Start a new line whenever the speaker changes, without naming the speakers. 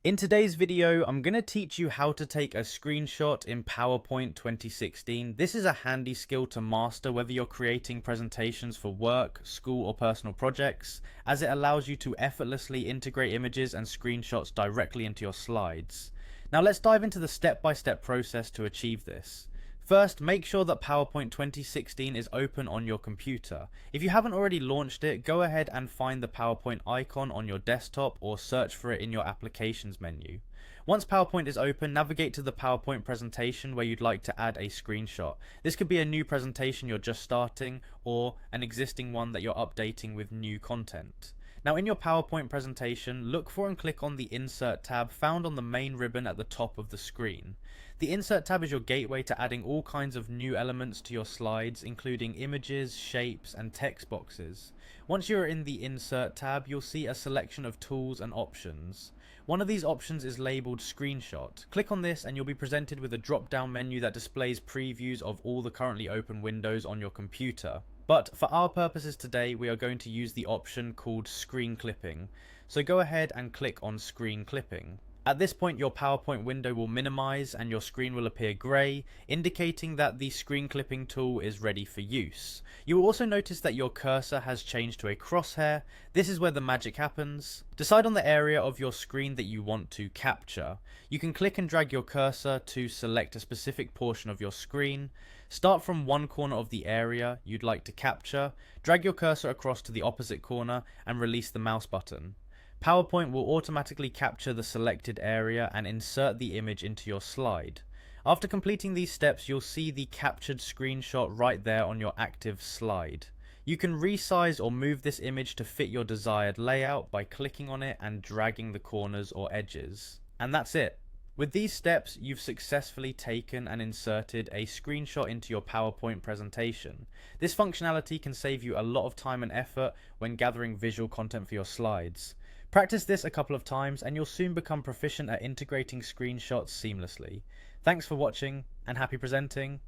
In today's video, I'm going to teach you how to take a screenshot in PowerPoint 2016. This is a handy skill to master whether you're creating presentations for work, school, or personal projects, as it allows you to effortlessly integrate images and screenshots directly into your slides. Now let's dive into the step-by-step process to achieve this. First, make sure that PowerPoint 2016 is open on your computer. If you haven't already launched it, go ahead and find the PowerPoint icon on your desktop or search for it in your applications menu. Once PowerPoint is open, navigate to the PowerPoint presentation where you'd like to add a screenshot. This could be a new presentation you're just starting or an existing one that you're updating with new content. Now in your PowerPoint presentation, look for and click on the Insert tab found on the main ribbon at the top of the screen. The Insert tab is your gateway to adding all kinds of new elements to your slides, including images, shapes, and text boxes. Once you're in the Insert tab, you'll see a selection of tools and options. One of these options is labeled Screenshot. Click on this and you'll be presented with a drop-down menu that displays previews of all the currently open windows on your computer. But for our purposes today, we are going to use the option called Screen Clipping. So go ahead and click on Screen Clipping. At this point, your PowerPoint window will minimize and your screen will appear grey, indicating that the screen clipping tool is ready for use. You will also notice that your cursor has changed to a crosshair. This is where the magic happens. Decide on the area of your screen that you want to capture. You can click and drag your cursor to select a specific portion of your screen. Start from one corner of the area you'd like to capture, drag your cursor across to the opposite corner and release the mouse button. PowerPoint will automatically capture the selected area and insert the image into your slide. After completing these steps, you'll see the captured screenshot right there on your active slide. You can resize or move this image to fit your desired layout by clicking on it and dragging the corners or edges. And that's it. With these steps, you've successfully taken and inserted a screenshot into your PowerPoint presentation. This functionality can save you a lot of time and effort when gathering visual content for your slides. Practice this a couple of times and you'll soon become proficient at integrating screenshots seamlessly. Thanks for watching and happy presenting.